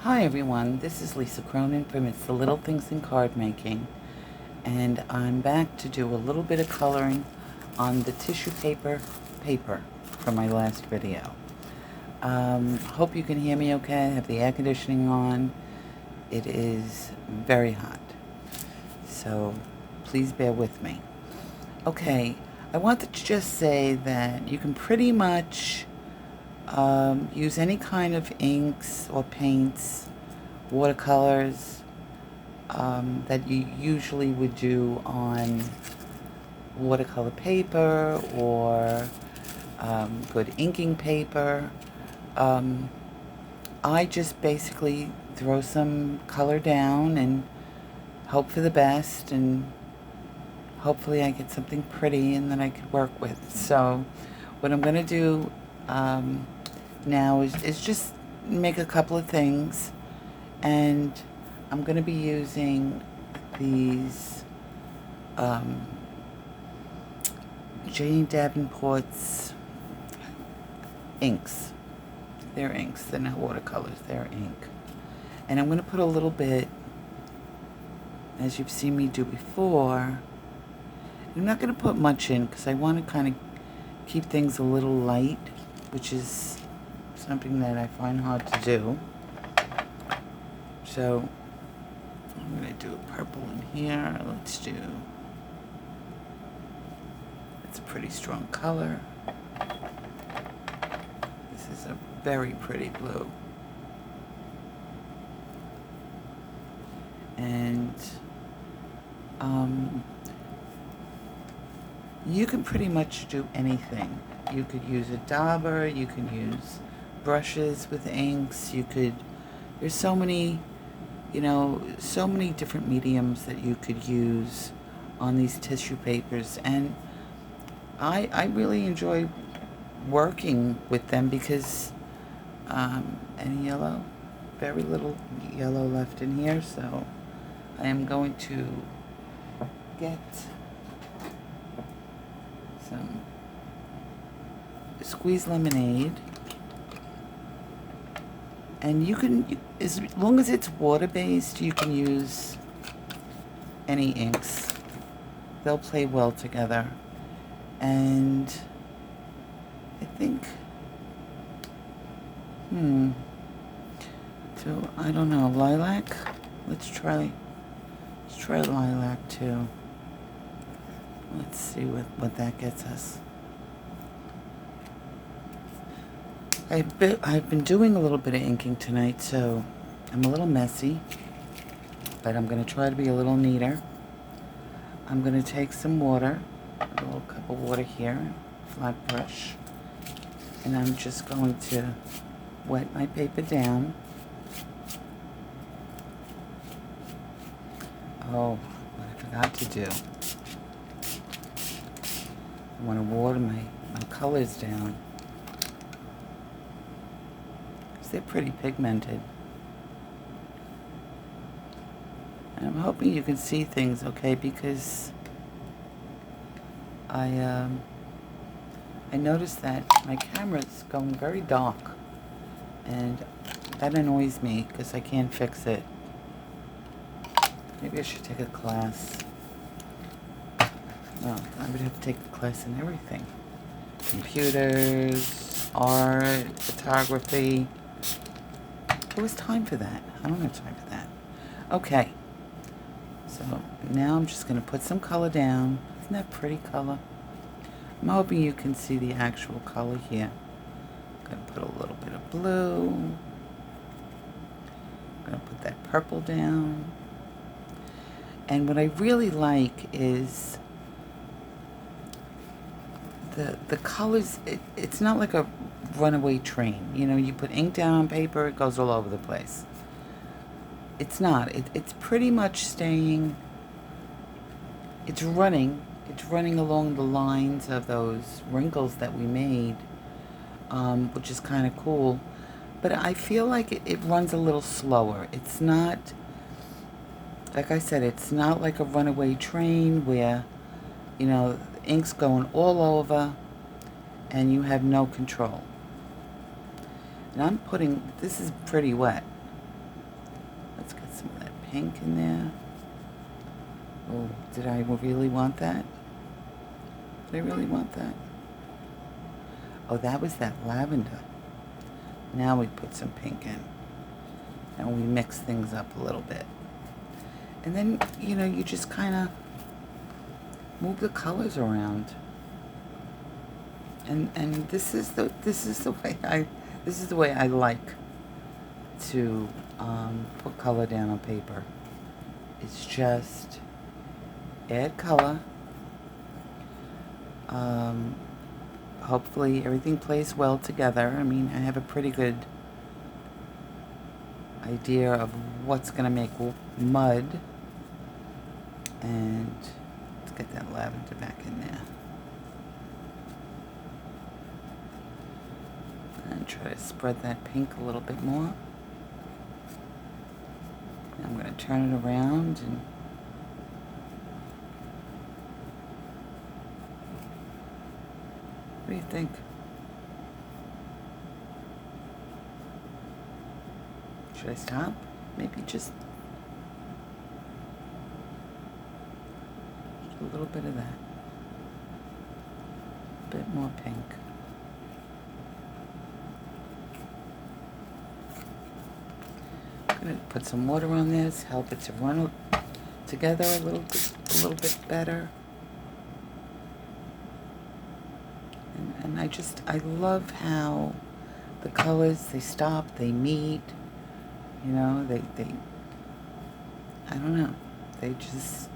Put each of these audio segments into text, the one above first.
Hi everyone, this is Lisa Cronin from It's the Little Things in Cardmaking, and I'm back to do a little bit of coloring on the tissue paper from my last video. Hope you can hear me okay. I have the air conditioning on. It is very hot, so please bear with me. Okay, I wanted to just say that you can pretty much use any kind of inks or paints, watercolors, that you usually would do on watercolor paper or good inking paper. I just basically throw some color down and hope for the best, and hopefully I get something pretty and that I could work with. So what I'm going to do now is just make a couple of things, and I'm going to be using these Jane Davenport's inks. They're inks, they're not watercolors, they're ink. And I'm going to put a little bit, as you've seen me do before. I'm not going to put much in because I want to kind of keep things a little light, which is something that I find hard to do. So I'm going to do a purple in here. It's a pretty strong color. This is a very pretty blue. And you can pretty much do anything. You could use a dauber, you can use brushes with inks, there's so many different mediums that you could use on these tissue papers, and I really enjoy working with them because any yellow, very little yellow left in here, so I am going to get some squeezed lemonade. And you can, as long as it's water-based, you can use any inks. They'll play well together. And I think, so I don't know, lilac? Let's try lilac too. Let's see what that gets us. I've been doing a little bit of inking tonight, so I'm a little messy, but I'm going to try to be a little neater. I'm going to take some water, a little cup of water here, flat brush, and I'm just going to wet my paper down. Oh, what I forgot to do. I want to water my colors down. They're pretty pigmented. And I'm hoping you can see things okay, because I noticed that my camera's going very dark, and that annoys me because I can't fix it. Maybe I should take a class. Well, I would have to take a class in everything. Computers, art, photography. There was time for that. I don't have time for that. Okay. So now I'm just going to put some color down. Isn't that pretty color? I'm hoping you can see the actual color here. I'm going to put a little bit of blue. I'm going to put that purple down. And what I really like is the colors. It's not like a runaway train. You put ink down on paper, it goes all over the place. It's not. It's pretty much staying. It's running along the lines of those wrinkles that we made, which is kind of cool. But I feel like it runs a little slower. It's not, like I said, it's not like a runaway train where, ink's going all over and you have no control. And this is pretty wet. pink in there. Oh, did I really want that? Did I really want that? Oh, that was that lavender. Now we put some pink in. And we mix things up a little bit. And then, you just kind of move the colors around. And this is the way I like to put color down on paper. It's just add color. Hopefully everything plays well together. I mean, I have a pretty good idea of what's going to make mud. And let's get that lavender back in there. And try to spread that pink a little bit more. I'm going to turn it around and what do you think? Should I stop? Maybe just a little bit of that. A bit more pink. I'm going to put some water on this, help it to run together a little bit better. And I love how the colors, they stop, they meet, they I don't know, they just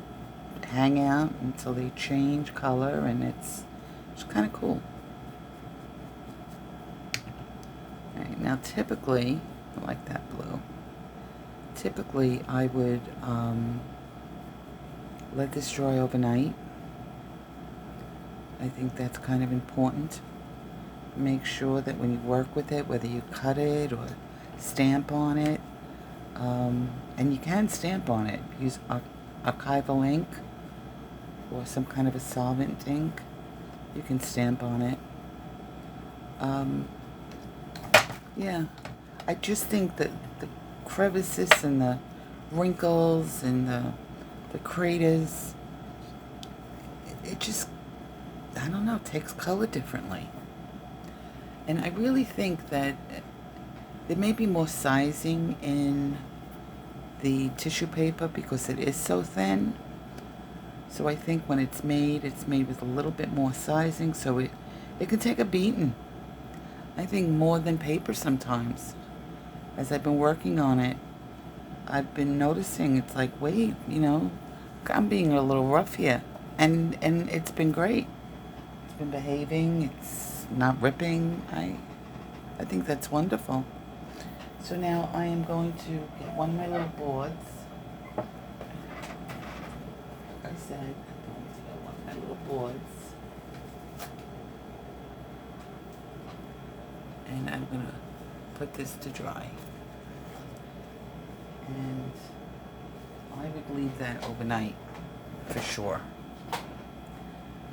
hang out until they change color, and it's kind of cool. All right, now typically, I like that blue. Typically, I would let this dry overnight. I think that's kind of important. Make sure that when you work with it, whether you cut it or stamp on it, and you can stamp on it, use archival ink or some kind of a solvent ink. You can stamp on it. Yeah, I just think that the crevices and the wrinkles and the craters, it just, I don't know, takes color differently. And I really think that there may be more sizing in the tissue paper because it is so thin. So I think when it's made with a little bit more sizing, so it can take a beating. I think more than paper sometimes. As I've been working on it, I've been noticing it's like, wait, I'm being a little rough here. And it's been great. It's been behaving, it's not ripping. I think that's wonderful. So now I am going to get one of my little boards. Like I said, I'm going to get one of my little boards. And I'm going to put this to dry. And I would leave that overnight for sure.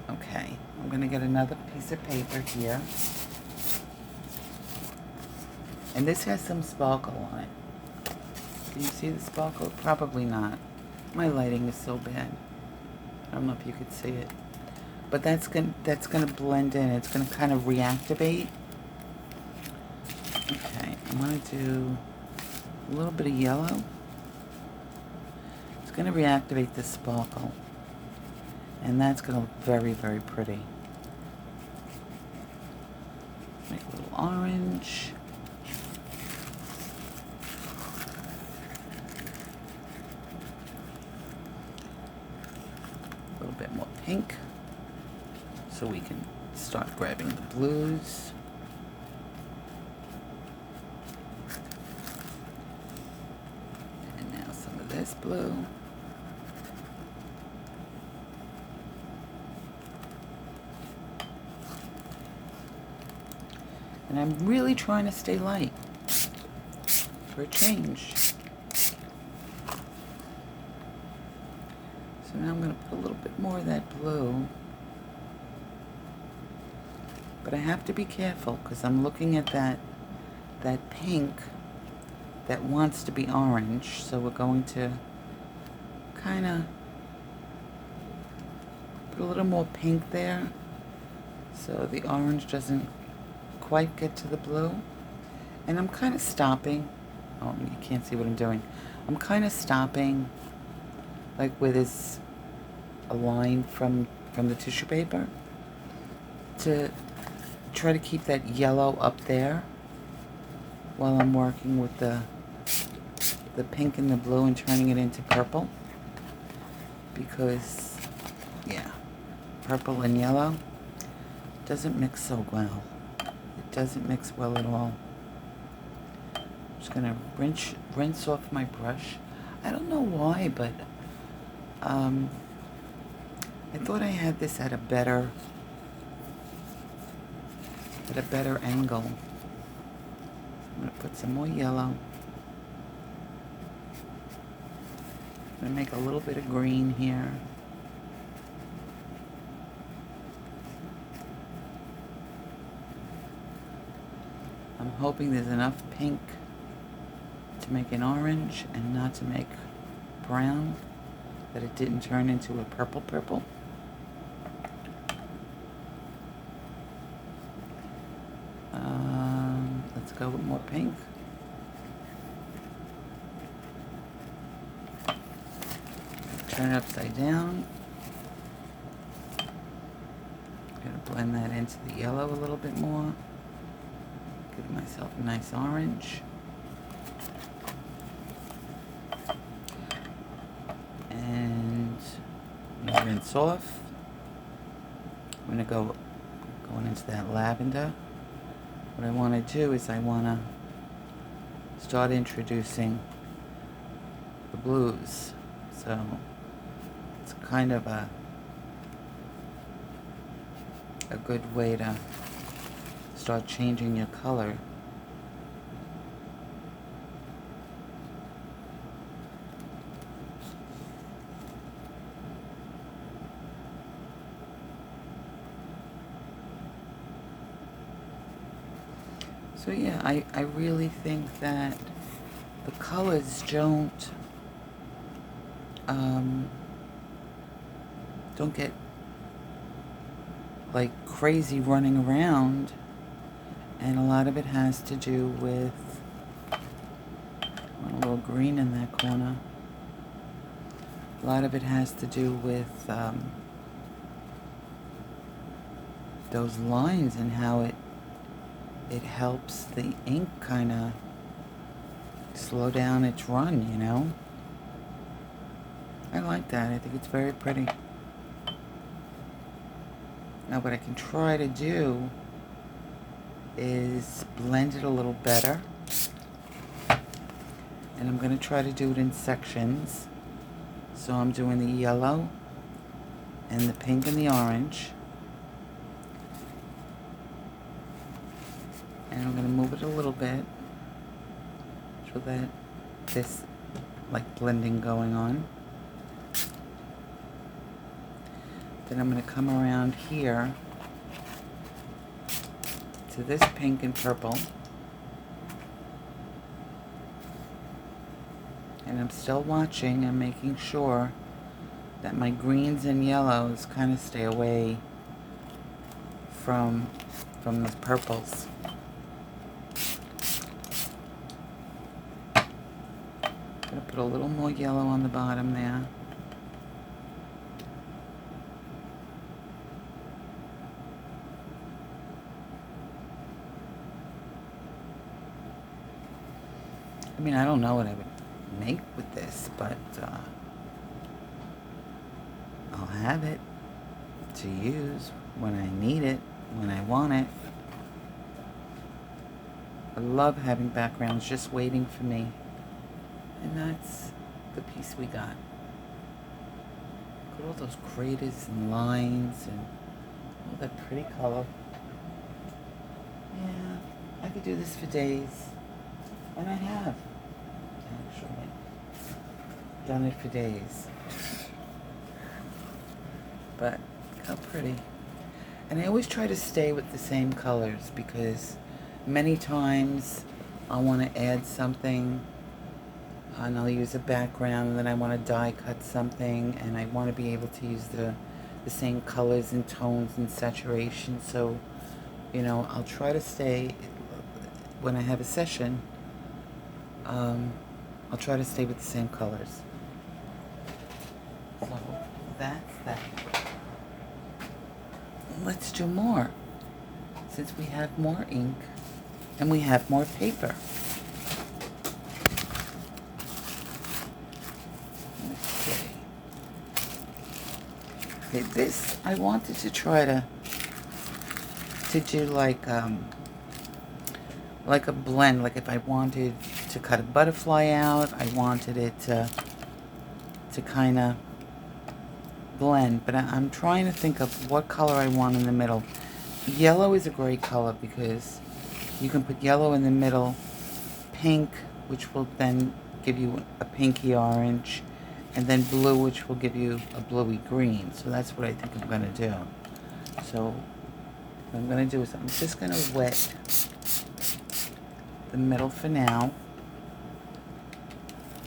Okay, I'm going to get another piece of paper here. And this has some sparkle on it. Can you see the sparkle? Probably not. My lighting is so bad. I don't know if you could see it. But that's gonna blend in. It's gonna kind of reactivate. Okay, I'm gonna do a little bit of yellow. It's gonna reactivate the sparkle. And that's gonna look very, very pretty. Make a little orange. A little bit more pink. So we can start grabbing the blues. And now some of this blue. And I'm really trying to stay light for a change. So now I'm going to put a little bit more of that blue. But I have to be careful because I'm looking at that pink that wants to be orange. So we're going to kind of put a little more pink there so the orange doesn't quite get to the blue. And I'm kind of stopping. Oh, you can't see what I'm doing. I'm kind of stopping like where there's a line from the tissue paper to try to keep that yellow up there while I'm working with the pink and the blue and turning it into purple, because yeah, purple and yellow doesn't mix so well. It doesn't mix well at all. I'm just gonna rinse off my brush. I don't know why, but I thought I had this at a better angle. I'm gonna put some more yellow. I'm gonna make a little bit of green here. I'm hoping there's enough pink to make an orange and not to make brown, that it didn't turn into a purple. Let's go with more pink. Turn it upside down. I'm going to blend that into the yellow a little bit more. Give myself a nice orange. And I'm going to rinse off. I'm going to going into that lavender. What I want to do is I want to start introducing the blues. So it's kind of a good way to start changing your color. So yeah, I really think that the colors don't get like crazy running around, and a lot of it has to do with a little green in that corner. A lot of it has to do with those lines and how it helps the ink kind of slow down its run, you know? I like that. I think it's very pretty. Now what I can try to do is blend it a little better. And I'm going to try to do it in sections. So I'm doing the yellow and the pink and the orange. And I'm going to move it a little bit so that this like blending going on. Then I'm going to come around here to this pink and purple. And I'm still watching and making sure that my greens and yellows kind of stay away from the purples. I'm going to put a little more yellow on the bottom there. I mean, I don't know what I would make with this, but I'll have it to use when I need it, when I want it. I love having backgrounds just waiting for me. And that's the piece we got. Look at all those craters and lines and all that pretty color. Yeah, I could do this for days. And I have, actually, done it for days. But how pretty. And I always try to stay with the same colors because many times I want to add something and I'll use a background, and then I want to die cut something, and I want to be able to use the same colors and tones and saturation. So, you know, I'll try to stay, when I have a session, I'll try to stay with the same colors. So that's that. Let's do more, since we have more ink and we have more paper. Okay, this I wanted to try to do like a blend. Like if I wanted to cut a butterfly out, I wanted it to kind of blend. But I'm trying to think of what color I want in the middle. Yellow is a great color because you can put yellow in the middle, pink, which will then give you a pinky orange, and then blue, which will give you a bluey green. So that's what I think I'm going to do. So what I'm going to do is I'm just going to wet the middle for now.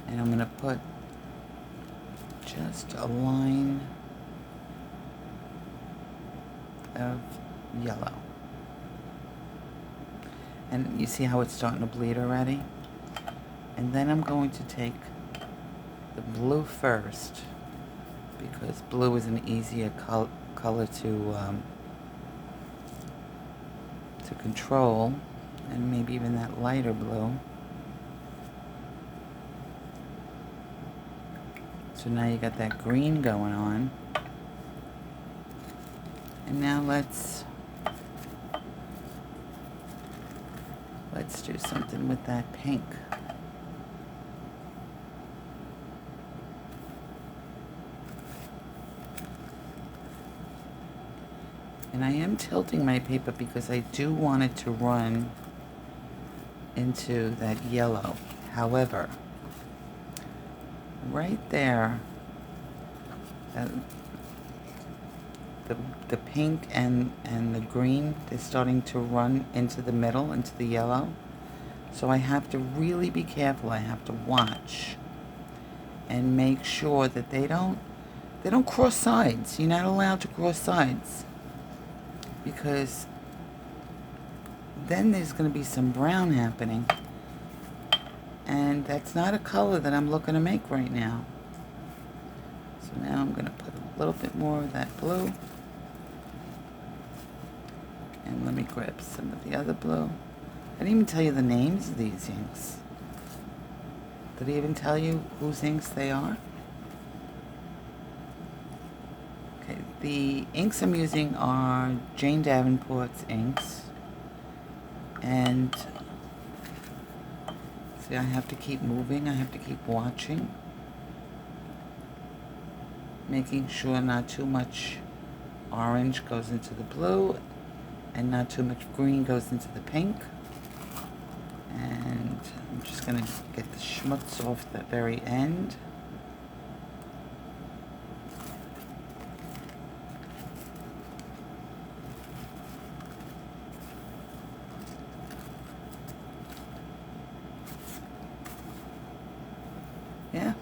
And I'm going to put just a line of yellow. And you see how it's starting to bleed already? And then I'm going to take the blue first, because blue is an easier color to control, and maybe even that lighter blue. So now you got that green going on. And now let's do something with that pink. And I am tilting my paper because I do want it to run into that yellow. However, right there, the pink and the green, they're starting to run into the middle, into the yellow. So I have to really be careful. I have to watch and make sure that they don't cross sides. You're not allowed to cross sides, because then there's going to be some brown happening, and that's not a color that I'm looking to make right now. So now I'm going to put a little bit more of that blue, and let me grab some of the other blue. I didn't even tell you the names of these inks. Did I even tell you whose inks they are? Okay, the inks I'm using are Jane Davenport's inks. And see, I have to keep moving, I have to keep watching. Making sure not too much orange goes into the blue and not too much green goes into the pink. And I'm just going to get the schmutz off the very end. Yeah,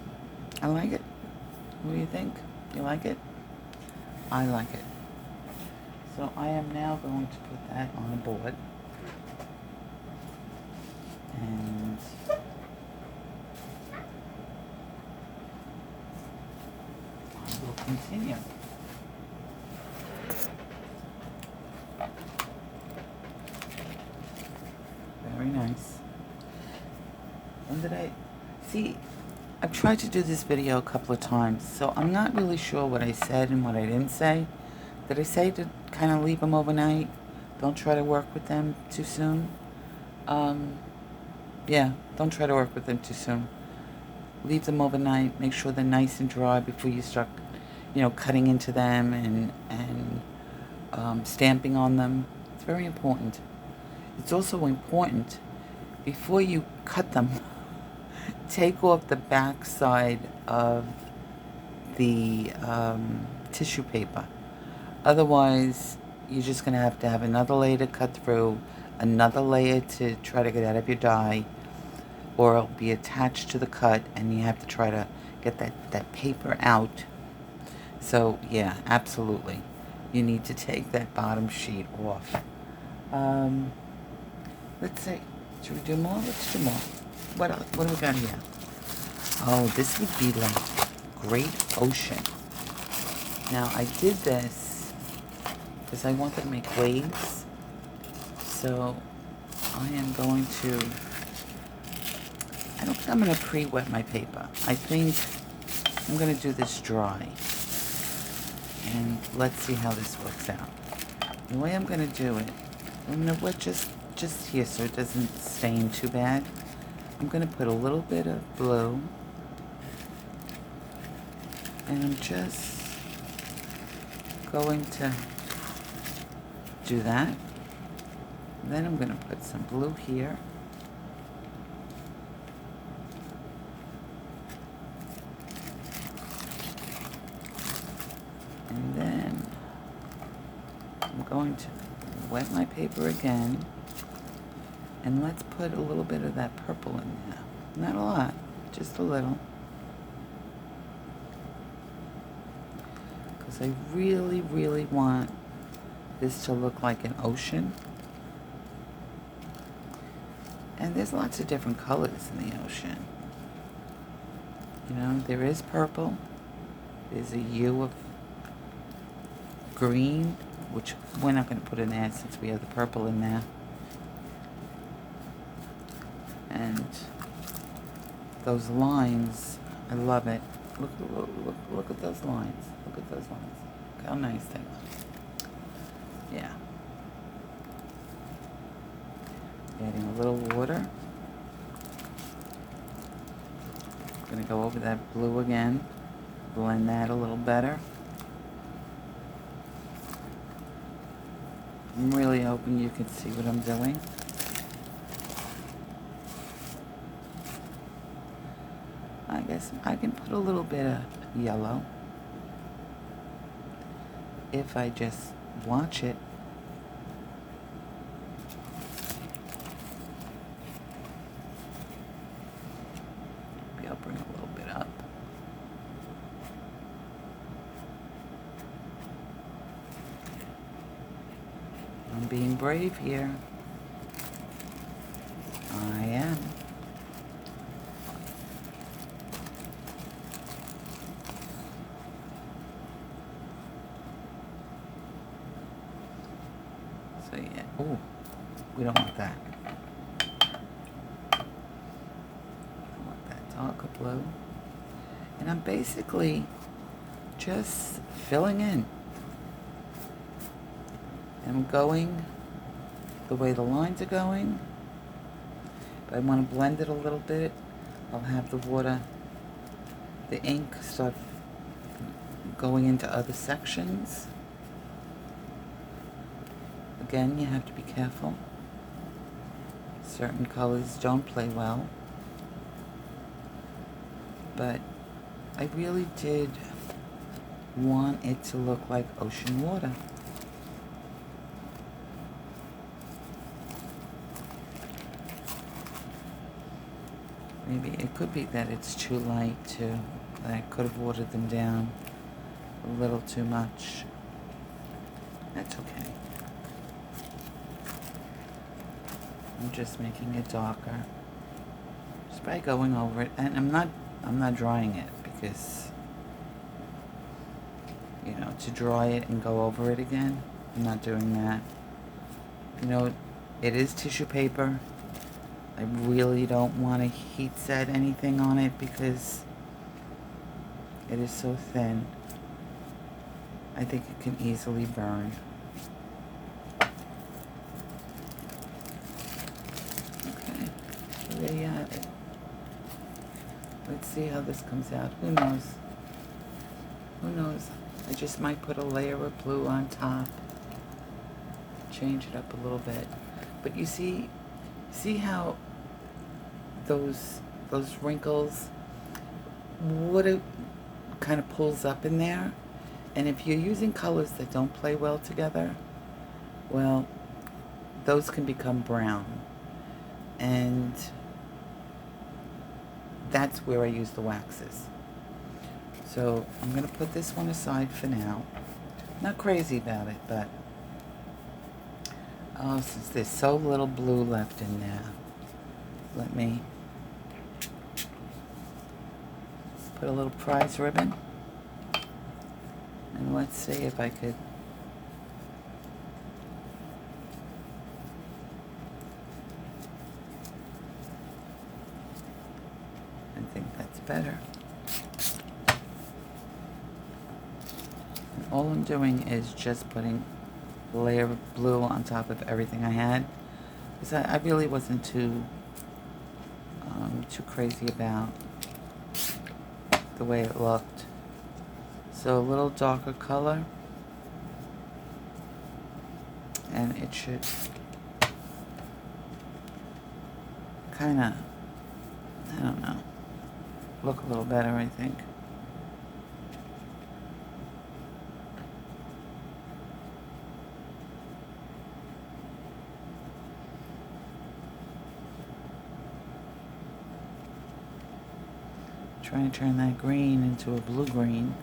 I like it. What do you think? You like it? I like it. So I am now going to put that on the board. And I will continue. Very nice. When did I see? I've tried to do this video a couple of times, so I'm not really sure what I said and what I didn't say. Did I say to kind of leave them overnight? Don't try to work with them too soon? Yeah, don't try to work with them too soon. Leave them overnight. Make sure they're nice and dry before you start, cutting into them and stamping on them. It's very important. It's also important, before you cut them, take off the back side of the tissue paper. Otherwise, you're just going to have another layer to cut through, another layer to try to get out of your die. or it'll be attached to the cut and you have to try to get that paper out. So yeah, absolutely. You need to take that bottom sheet off. Let's see. Should we do more? Let's do more. What else? What do we got here? Oh, this would be like Great Ocean. Now, I did this because I wanted to make waves. So, I am going to... I don't think I'm going to pre-wet my paper. I think I'm going to do this dry. And let's see how this works out. The way I'm going to do it, I'm going to wet just here so it doesn't stain too bad. I'm going to put a little bit of blue. And I'm just going to do that. Then I'm going to put some blue here. And then I'm going to wet my paper again. And let's put a little bit of that purple in there. Not a lot, just a little. Because I really, really want this to look like an ocean. And there's lots of different colors in the ocean. You know, there is purple. There's a hue of green, which we're not going to put in there since we have the purple in there. And those lines, I love it. Look at those lines. Look at those lines. Look how nice they look. Yeah. Adding a little water. Gonna go over that blue again. Blend that a little better. I'm really hoping you can see what I'm doing. I guess I can put a little bit of yellow if I just watch it. Maybe I'll bring a little bit up. I'm being brave here. I am. So yeah, oh, we don't want that. I want that darker blue. And I'm basically just filling in. I'm going the way the lines are going. If I want to blend it a little bit, I'll have the water, the ink start going into other sections. Again, you have to be careful. Certain colors don't play well. But I really did want it to look like ocean water. Maybe it could be that it's too light too. That I could have watered them down a little too much. That's okay. I'm just making it darker. Just by going over it. And I'm not drying it because, you know, to dry it and go over it again, I'm not doing that. You know, it is tissue paper. I really don't want to heat set anything on it because it is so thin. I think it can easily burn. Okay, so there you have it. Let's see how this comes out. Who knows? Who knows? I just might put a layer of blue on top. Change it up a little bit. But you see how those wrinkles, what it kind of pulls up in there? And if you're using colors that don't play well together, well, those can become brown. And that's where I use the waxes. So I'm going to put this one aside for now. Not crazy about it, but since there's so little blue left in there, let me put a little prize ribbon. And let's see if I could I think that's better. And all I'm doing is just putting a layer of blue on top of everything I had, because I really wasn't too crazy about the way it looked. So a little darker color, and it should kind of, I don't know, look a little better, I think. Trying to turn that green into a blue-green.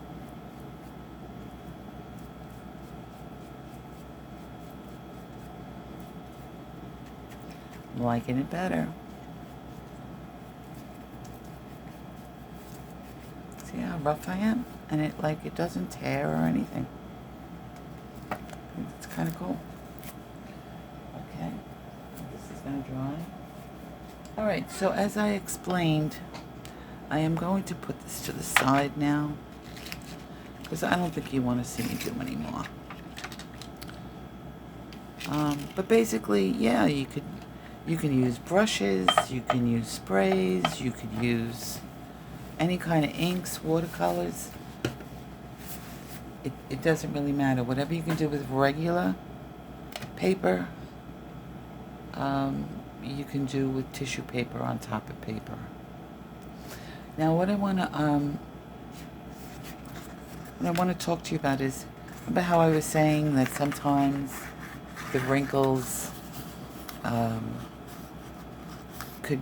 I'm liking it better. See how rough I am? And it doesn't tear or anything. It's kind of cool. Okay, this is going to dry. Alright, so as I explained, I am going to put this to the side now, because I don't think you want to see me do anymore. But basically, yeah, you can use brushes, you can use sprays, you could use any kind of inks, watercolors. It doesn't really matter. Whatever you can do with regular paper, you can do with tissue paper on top of paper. Now, what I want to talk to you about is about how I was saying that sometimes the wrinkles could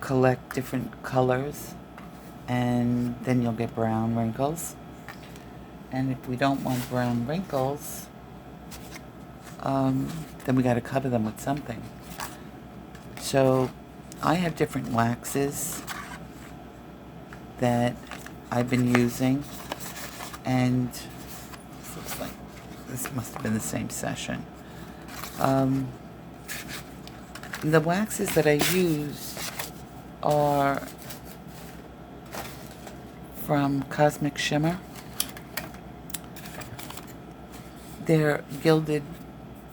collect different colors, and then you'll get brown wrinkles. And if we don't want brown wrinkles, then we got to cover them with something. So I have different waxes that I've been using, and looks like this must have been the same session. The waxes that I used are from Cosmic Shimmer. They're gilded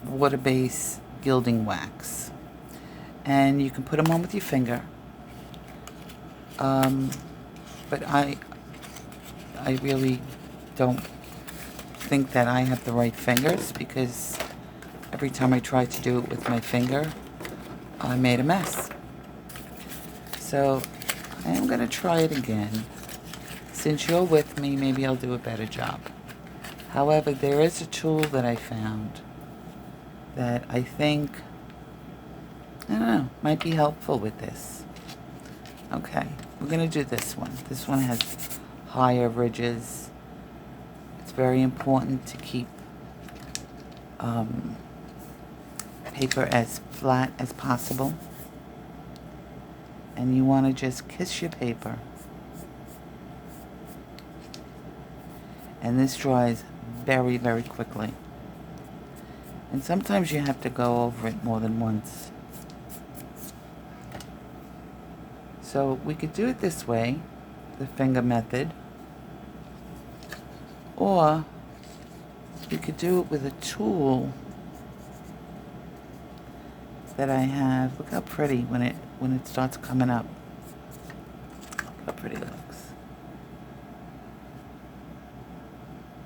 water-based gilding wax, and you can put them on with your finger. But I really don't think that I have the right fingers, because every time I tried to do it with my finger, I made a mess. So I am going to try it again. Since you're with me, maybe I'll do a better job. However, there is a tool that I found that I think, I don't know, might be helpful with this. Okay, we're going to do this one. This one has higher ridges. It's very important to keep paper as flat as possible. And you want to just kiss your paper. And this dries very, very quickly. And sometimes you have to go over it more than once. So we could do it this way, the finger method, or we could do it with a tool that I have. Look how pretty when it starts coming up. Look how pretty it looks.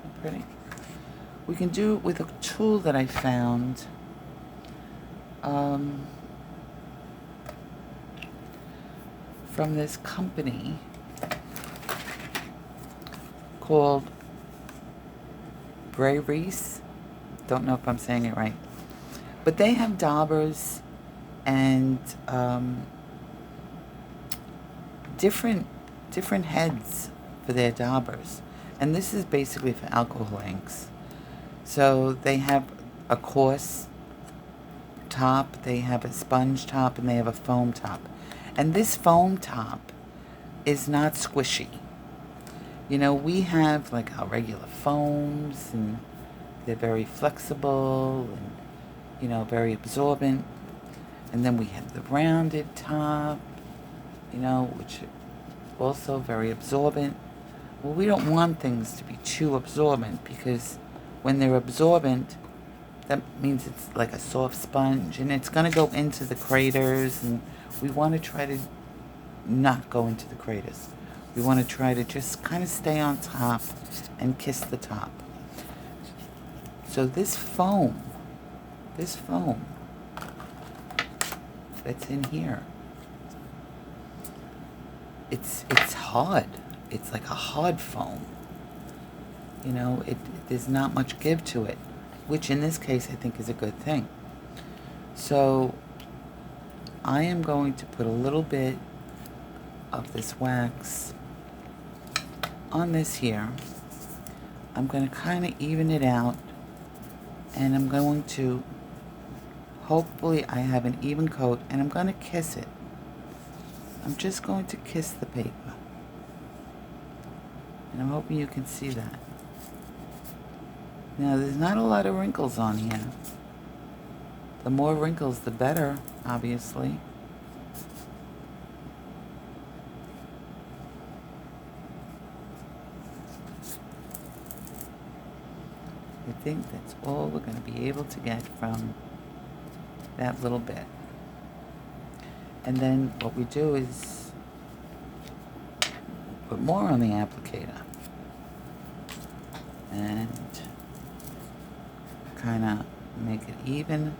How pretty. We can do it with a tool that I found. From this company called Bray Reese. Don't know if I'm saying it right. But they have daubers and different heads for their daubers. And this is basically for alcohol inks. So they have a coarse top, they have a sponge top, and they have a foam top. And this foam top is not squishy. You know, we have like our regular foams, and they're very flexible and, you know, very absorbent. And then we have the rounded top, you know, which are also very absorbent. Well, we don't want things to be too absorbent, because when they're absorbent, that means it's like a soft sponge, and it's going to go into the craters, and we want to try to not go into the craters. We want to try to just kind of stay on top and kiss the top. So this foam that's in here, it's hard. It's like a hard foam. You know, there's not much give to it, which in this case I think is a good thing. So I am going to put a little bit of this wax on this here. I'm going to kind of even it out, and I'm going to, hopefully I have an even coat, and I'm going to kiss it. I'm just going to kiss the paper. And I'm hoping you can see that. Now, there's not a lot of wrinkles on here. The more wrinkles, the better, obviously. I think that's all we're going to be able to get from that little bit. And then what we do is put more on the applicator and kind of make it even.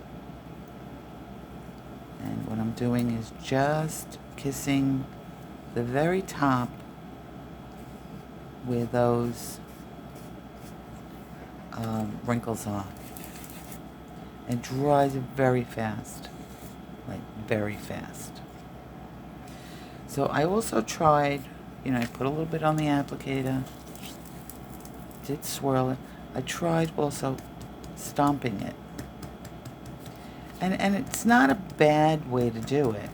And what I'm doing is just kissing the very top where those wrinkles are. It dries very fast, like very fast. So I also tried, you know, I put a little bit on the applicator, did swirl it. I tried also stomping it. And it's not a bad way to do it,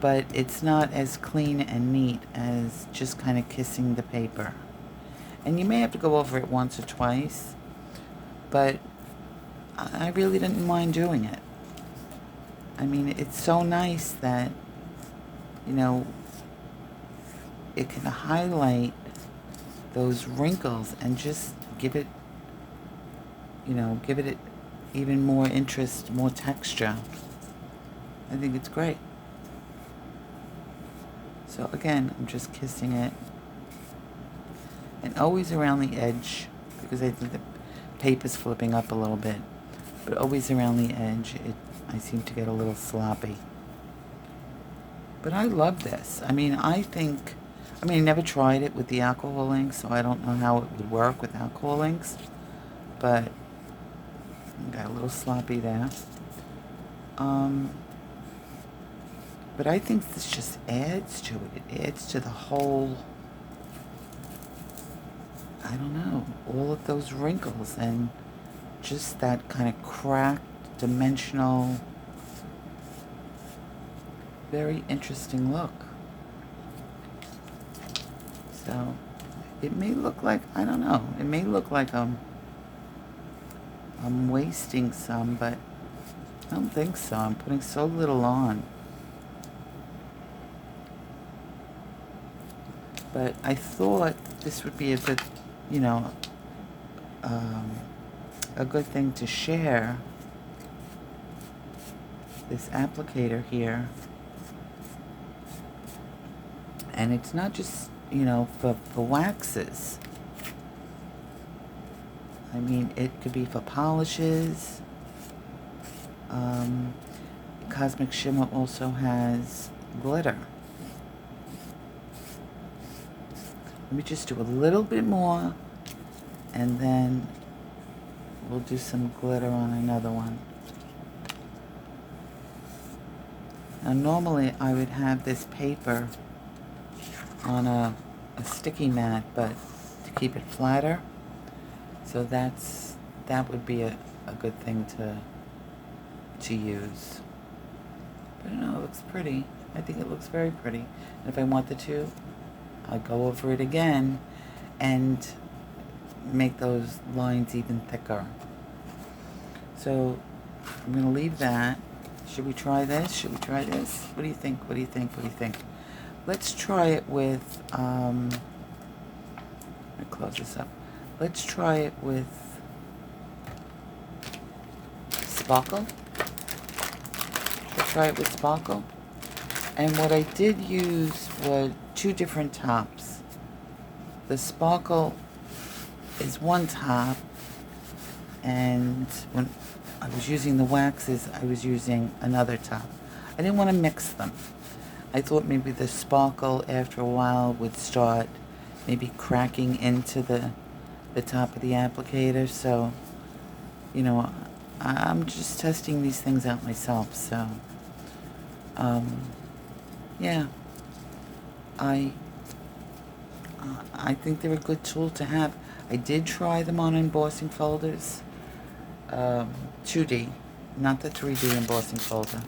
but it's not as clean and neat as just kind of kissing the paper. And you may have to go over it once or twice, but I really didn't mind doing it. I mean, it's so nice that, you know, it can highlight those wrinkles and just give it, you know, give it even more interest, more texture. I think it's great. So again, I'm just kissing it. And always around the edge, because I think the paper's flipping up a little bit. But always around the edge, I seem to get a little sloppy. But I love this. I mean, I never tried it with the alcohol inks, so I don't know how it would work with alcohol inks. But I got a little sloppy there. But I think this just adds to it. It adds to the whole, I don't know, all of those wrinkles and just that kind of cracked, dimensional, very interesting look. So it may look like, I don't know, it may look like I'm wasting some, but I don't think so. I'm putting so little on. But I thought this would be a good, you know, a good thing to share, this applicator here. And it's not just, you know, for waxes. I mean, it could be for polishes. Cosmic Shimmer also has glitter. Let me just do a little bit more, and then we'll do some glitter on another one. Now, normally I would have this paper on a sticky mat, but to keep it flatter. So that would be a good thing to use. But no, it looks pretty. I think it looks very pretty. And if I wanted to, I'll go over it again and make those lines even thicker. So I'm going to leave that. Should we try this? Should we try this? What do you think? What do you think? What do you think? Let's try it with, let me close this up. Let's try it with sparkle. Let's try it with sparkle. And what I did use were 2 different tops. The sparkle is one top, and when I was using the waxes, I was using another top. I didn't want to mix them. I thought maybe the sparkle after a while would start maybe cracking into the top of the applicator. So, you know, I'm just testing these things out myself. So, yeah, I think they're a good tool to have. I did try them on embossing folders, 2D, not the 3D embossing folder,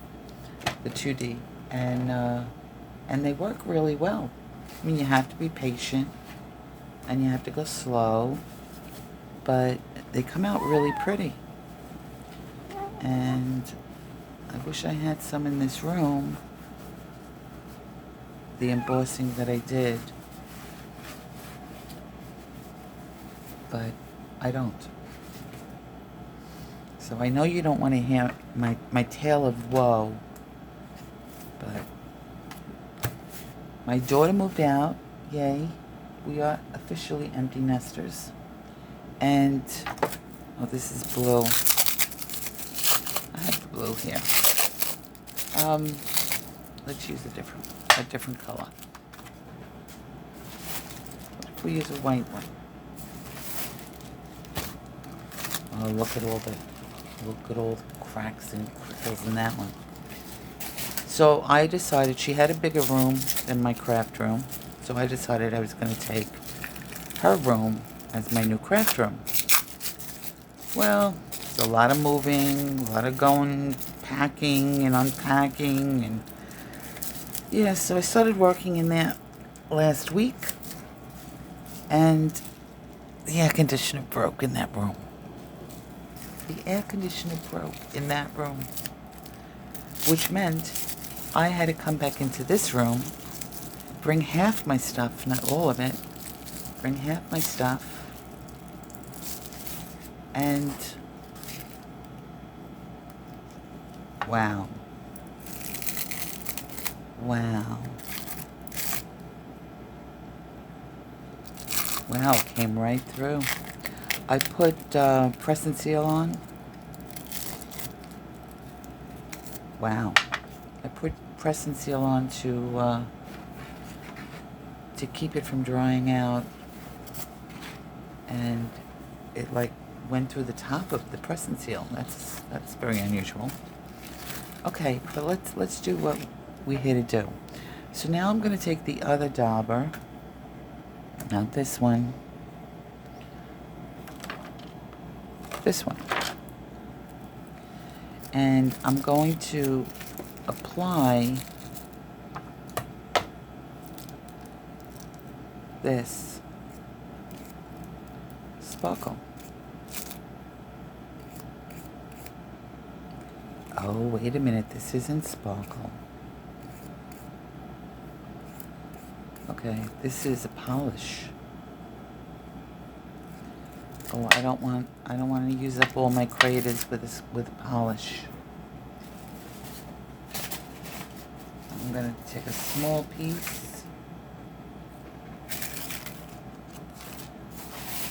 the 2D, and they work really well. I mean, you have to be patient, and you have to go slow, but they come out really pretty. And I wish I had some in this room, the embossing that I did, but I don't. So I know you don't want to hear my tale of woe, but my daughter moved out. Yay. We are officially empty nesters. And, oh, this is blue. I have the blue here. Let's use a different color. What if we use a white one? Oh, look at all the cracks and crinkles in that one. So I decided, she had a bigger room than my craft room, so I decided I was going to take her room as my new craft room. Well, it's a lot of moving, a lot of going, packing and unpacking, and yeah, so I started working in there last week, and the air conditioner broke in that room. The air conditioner broke in that room, which meant I had to come back into this room, bring half my stuff, not all of it, bring half my stuff, and wow. Wow, it came right through. I put press and seal on. Wow. I put press and seal on to keep it from drying out, and it like went through the top of the press and seal. That's very unusual. Okay, but let's do what we're here to do. So now I'm going to take the other dauber, not this one, this one, and I'm going to apply this sparkle. Oh, wait a minute, this isn't sparkle. Okay, this is a polish. Oh, I don't want to use up all my craters with polish. I'm gonna take a small piece.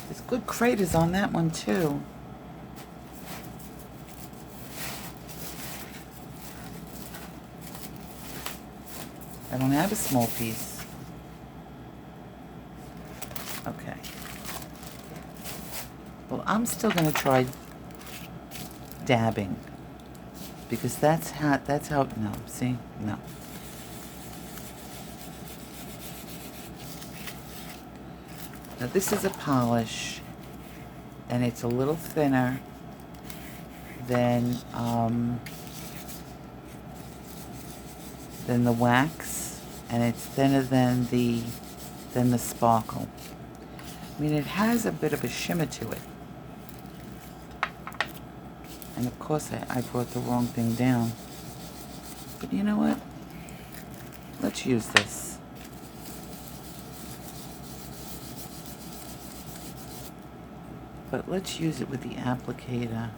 There's good craters on that one too. I don't have a small piece. Okay. Well, I'm still going to try dabbing, because that's how, no, see? No. Now this is a polish, and it's a little thinner than the wax, and it's thinner than the sparkle. I mean, it has a bit of a shimmer to it. And of course I brought the wrong thing down. But you know what? Let's use this. But let's use it with the applicator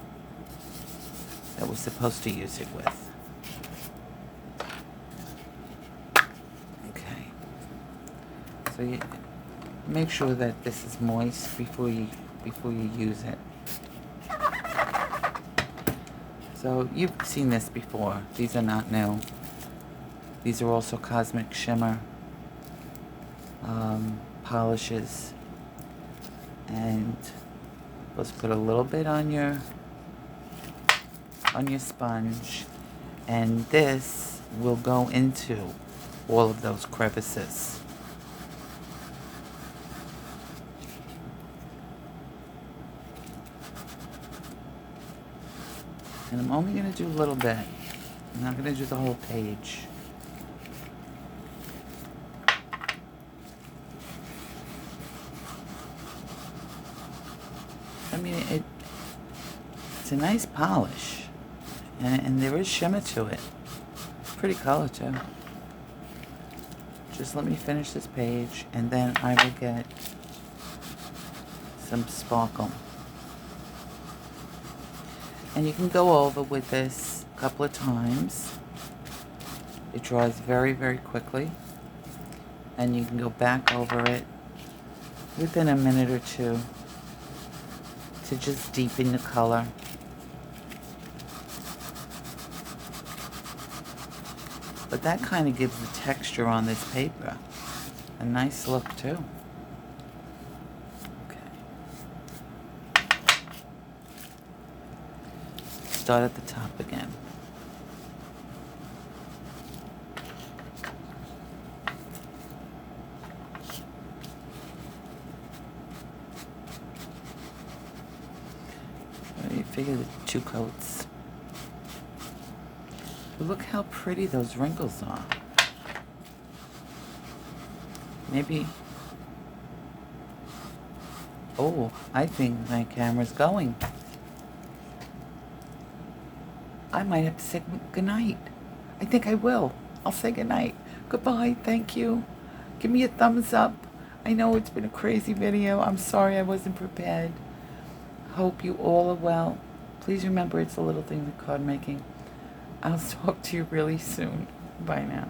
that we're supposed to use it with. Okay. So you make sure that this is moist before you use it. So you've seen this before. These are not new. These are also Cosmic Shimmer polishes. And let's put a little bit on your sponge, and this will go into all of those crevices. And I'm only going to do a little bit. I'm not going to do the whole page. I mean, it's a nice polish, and there is shimmer to it. Pretty color too. Just let me finish this page, and then I will get some sparkle. And you can go over with this a couple of times. It dries very, very quickly, and you can go back over it within a minute or two to just deepen the color. But that kind of gives the texture on this paper a nice look too. Okay. Start at the top again. You figure the 2 coats. But look how pretty those wrinkles are. Maybe. Oh, I think my camera's going. I might have to say goodnight. I think I will. I'll say goodnight. Goodbye. Thank you. Give me a thumbs up. I know it's been a crazy video. I'm sorry I wasn't prepared. Hope you all are well. Please remember, it's a little thing with card making. I'll talk to you really soon. Bye now.